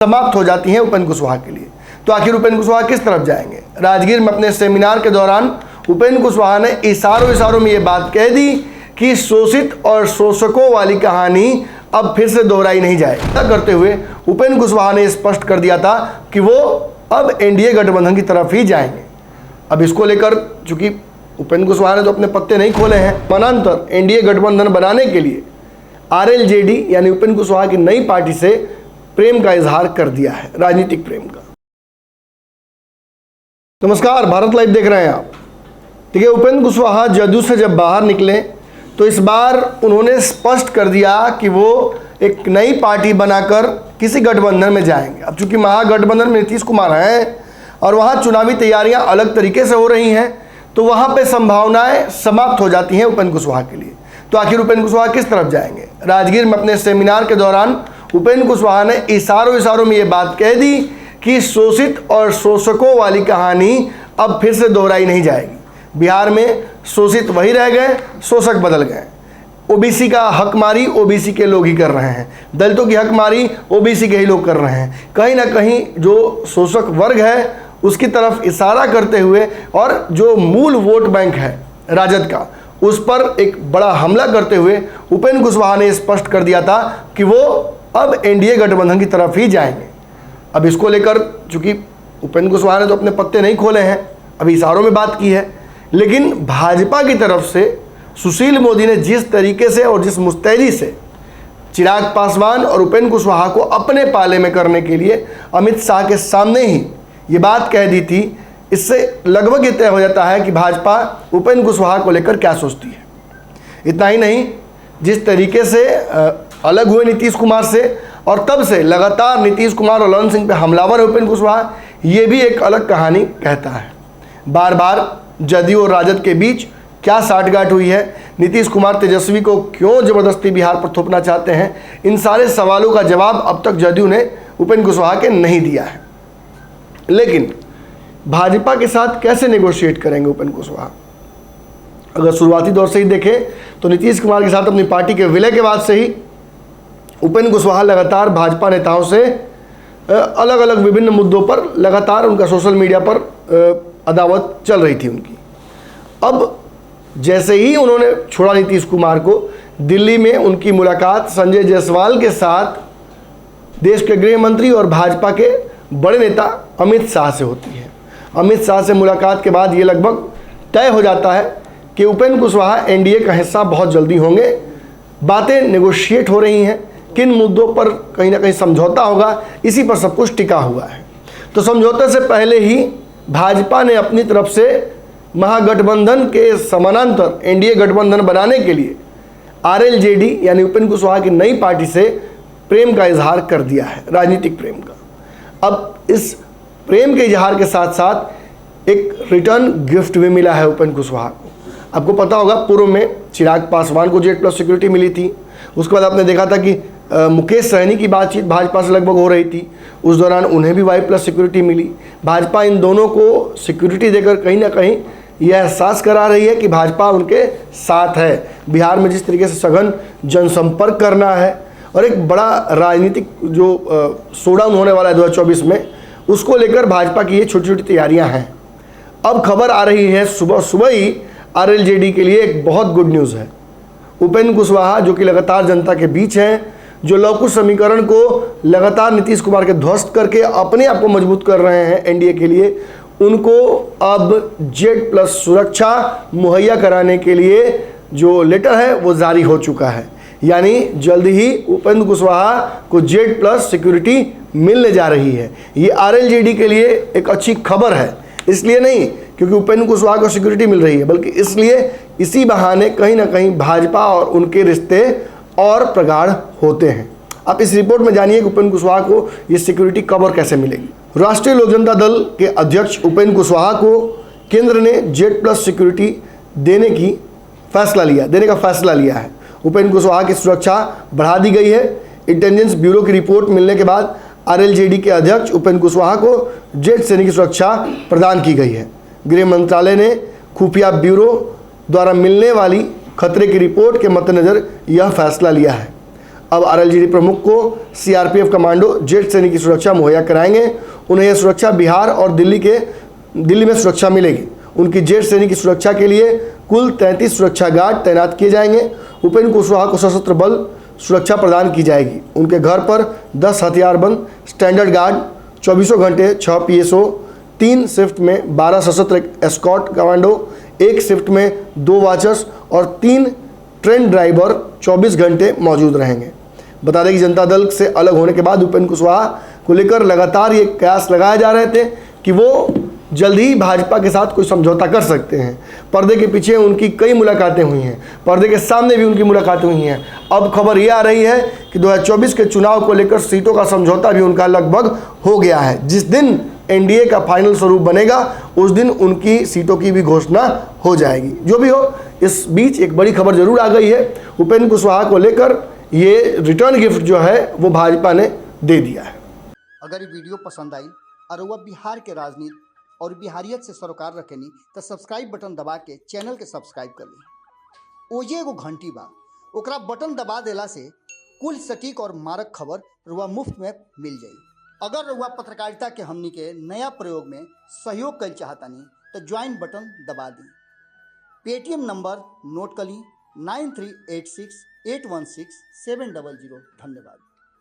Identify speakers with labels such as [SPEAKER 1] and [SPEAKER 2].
[SPEAKER 1] समाप्त हो जाती हैं उपेंद्र कुशवाहा के लिए। तो आखिर उपेंद्र कुशवाहा किस तरफ जाएंगे? राजगीर में अपने सेमिनार के दौरान उपेंद्र कुशवाहा ने इशारों में ये बात कह दी कि शोषित और शोषकों वाली कहानी अब फिर से दोहराई नहीं जाए। ऐसा करते हुए उपेंद्र कुशवाहा ने स्पष्ट कर दिया था कि वो अब एनडीए गठबंधन की तरफ ही जाएंगे। अब इसको लेकर चूंकि उपेंद्र कुशवाहा ने तो अपने पत्ते नहीं खोले हैं, समानांतर एनडीए गठबंधन बनाने के लिए आरएलजेडी यानी उपेंद्र कुशवाहा की नई पार्टी से प्रेम का इजहार कर दिया है, राजनीतिक प्रेम का। नमस्कार, भारत लाइव देख रहे हैं आप। देखिए, उपेंद्र कुशवाहा जदयू से जब बाहर निकले तो इस बार उन्होंने स्पष्ट कर दिया कि वो एक नई पार्टी बनाकर किसी गठबंधन में जाएंगे। अब चूंकि महागठबंधन में नीतीश कुमार हैं और वहाँ चुनावी तैयारियां अलग तरीके से हो रही हैं, तो वहाँ पे संभावनाएं समाप्त हो जाती हैं उपेंद्र कुशवाहा के लिए। तो आखिर उपेंद्र कुशवाहा किस तरफ जाएंगे? राजगीर में अपने सेमिनार के दौरान उपेंद्र कुशवाहा ने इशारों में ये बात कह दी कि शोषित और शोषकों वाली कहानी अब फिर से दोहराई नहीं जाएगी। बिहार में शोषित वही रह गए, शोषक बदल गए। ओबीसी का हक मारी ओबीसी के लोग ही कर रहे हैं, दलितों की हक मारी ओबीसी के ही लोग कर रहे हैं। कहीं ना कहीं जो शोषक वर्ग है उसकी तरफ इशारा करते हुए और जो मूल वोट बैंक है राजद का, उस पर एक बड़ा हमला करते हुए उपेंद्र कुशवाहा ने स्पष्ट कर दिया था कि वो अब एनडीए गठबंधन की तरफ ही जाएंगे। अब इसको लेकर चूंकि उपेंद्र कुशवाहा ने तो अपने पत्ते नहीं खोले हैं, अभी इशारों में बात की है, लेकिन भाजपा की तरफ से सुशील मोदी ने जिस तरीके से और जिस मुस्तैदी से चिराग पासवान और उपेंद्र कुशवाहा को अपने पाले में करने के लिए अमित शाह के सामने ही ये बात कह दी थी, इससे लगभग ये तय हो जाता है कि भाजपा उपेंद्र कुशवाहा को लेकर क्या सोचती है। इतना ही नहीं, जिस तरीके से अलग हुए नीतीश कुमार से और तब से लगातार नीतीश कुमार और ललन सिंह पे हमलावर है उपेंद्र कुशवाहा, ये भी एक अलग कहानी कहता है। बार बार जदयू और राजद के बीच क्या साठगांठ हुई है, नीतीश कुमार तेजस्वी को क्यों जबरदस्ती बिहार पर थोपना चाहते हैं, इन सारे सवालों का जवाब अब तक जदयू ने उपेंद्र कुशवाहा के नहीं दिया है। लेकिन भाजपा के साथ कैसे नेगोशिएट करेंगे उपेंद्र कुशवाहा? अगर शुरुआती दौर से ही देखें तो नीतीश कुमार के साथ अपनी पार्टी के विलय के बाद से ही उपेंद्र कुशवाहा लगातार भाजपा नेताओं से अलग अलग विभिन्न मुद्दों पर लगातार उनका सोशल मीडिया पर अदावत चल रही थी उनकी। अब जैसे ही उन्होंने छोड़ा नीतीश कुमार को, दिल्ली में उनकी मुलाकात संजय जायसवाल के साथ देश के गृह मंत्री और भाजपा के बड़े नेता अमित शाह से होती है। अमित शाह से मुलाकात के बाद ये लगभग तय हो जाता है कि उपेंद्र कुशवाहा एनडीए का हिस्सा बहुत जल्दी होंगे। बातें नेगोशिएट हो रही हैं, किन मुद्दों पर कहीं ना कहीं समझौता होगा, इसी पर सब कुछ टिका हुआ है। तो समझौते से पहले ही भाजपा ने अपनी तरफ से महागठबंधन के समानांतर एनडीए गठबंधन बनाने के लिए आरएलजेडी यानी उपेंद्र कुशवाहा की नई पार्टी से प्रेम का इजहार कर दिया है, राजनीतिक प्रेम का। अब इस प्रेम के इजहार के साथ साथ एक रिटर्न गिफ्ट भी मिला है उपेंद्र कुशवाहा को। आपको पता होगा, पूर्व में चिराग पासवान को जेड प्लस सिक्योरिटी मिली थी। उसके बाद आपने देखा था कि मुकेश सहनी की बातचीत भाजपा से लगभग हो रही थी, उस दौरान उन्हें भी वाई प्लस सिक्योरिटी मिली। भाजपा इन दोनों को सिक्योरिटी देकर कहीं ना कहीं यह एहसास करा रही है कि भाजपा उनके साथ है। बिहार में जिस तरीके से सघन जनसंपर्क करना है और एक बड़ा राजनीतिक जो शोडाउन होने वाला है 2024 में, उसको लेकर भाजपा की ये छोटी छोटी तैयारियां हैं। अब खबर आ रही है सुबह सुबह ही आरएलजेडी के लिए एक बहुत गुड न्यूज़ है। उपेंद्र कुशवाहा जो कि लगातार जनता के बीच हैं, जो लवकुश समीकरण को लगातार नीतीश कुमार के ध्वस्त करके अपने आप को मजबूत कर रहे हैं एनडीए के लिए, उनको अब जेड प्लस सुरक्षा मुहैया कराने के लिए जो लेटर है वो जारी हो चुका है। यानी जल्द ही उपेंद्र कुशवाहा को जेड प्लस सिक्योरिटी मिलने जा रही है। ये आरएलजेडी के लिए एक अच्छी खबर है, इसलिए नहीं क्योंकि उपेंद्र कुशवाहा को सिक्योरिटी मिल रही है, बल्कि इसलिए इसी बहाने कहीं ना कहीं भाजपा और उनके रिश्ते और प्रगाढ़ होते हैं। आप इस रिपोर्ट में जानिए कि उपेंद्र कुशवाहा को ये सिक्योरिटी कब और कैसे मिलेगी। राष्ट्रीय लोक जनता दल के अध्यक्ष उपेंद्र कुशवाहा को केंद्र ने जेड प्लस सिक्योरिटी देने का फैसला लिया है। उपेंद्र कुशवाहा की सुरक्षा बढ़ा दी गई है। इंटेलिजेंस ब्यूरो की रिपोर्ट मिलने के बाद आरएलजेडी के अध्यक्ष उपेंद्र कुशवाहा को जेड सेना की सुरक्षा प्रदान की गई है। गृह मंत्रालय ने खुफिया ब्यूरो द्वारा मिलने वाली खतरे की रिपोर्ट के मद्देनजर यह फैसला लिया है। अब आरएलजीडी प्रमुख को सीआरपीएफ कमांडो जेट सैनिक की सुरक्षा मुहैया कराएंगे। उन्हें यह सुरक्षा बिहार और दिल्ली में सुरक्षा मिलेगी। उनकी जेट सैनिक की सुरक्षा के लिए कुल 33 सुरक्षा गार्ड तैनात किए जाएंगे। उपेंद्र कुशवाहा को सशस्त्र बल सुरक्षा प्रदान की जाएगी। उनके घर पर 10 हथियारबंद स्टैंडर्ड गार्ड, 24 घंटे 6 पीएसओ, 3 शिफ्ट में 12 सशस्त्र एस्कॉर्ट कमांडो, 1 शिफ्ट में 2 वॉचर्स और 3 ट्रेन ड्राइवर 24 घंटे मौजूद रहेंगे। बता दें कि जनता दल से अलग होने के बाद उपेंद्र कुशवाहा को लेकर लगातार ये कयास लगाए जा रहे थे कि वो जल्द ही भाजपा के साथ कोई समझौता कर सकते हैं। पर्दे के पीछे उनकी कई मुलाकातें हुई हैं, पर्दे के सामने भी उनकी मुलाकातें हुई हैं। अब खबर ये आ रही है कि 2024 के चुनाव को लेकर सीटों का समझौता भी उनका लगभग हो गया है। जिस दिन एनडीए का फाइनल स्वरूप बनेगा उस दिन उनकी सीटों की भी घोषणा हो जाएगी। जो भी हो, इस बीच एक बड़ी खबर जरूर आ गई है। उपेंद्र कुशवाहा को लेकर ये रिटर्न गिफ्ट जो है वो भाजपा ने दे दिया है।
[SPEAKER 2] अगर ये वीडियो पसंद आई और वह बिहार के राजनीति और बिहारियत से सरोकार रखेनी तो सब्सक्राइब बटन दबा के चैनल के सब्सक्राइब कर ली। ओजे एगो घंटी बा, ओकरा बटन दबा देला से कुल सटीक और मारक खबर रुआ मुफ्त में मिल जाई। अगर रुआ पत्रकारिता के हमनी के नया प्रयोग में सहयोग कर चाहतानी तो ज्वाइन बटन दबा दी। पेटीएम नंबर नोट कर ली 9386816700। धन्यवाद।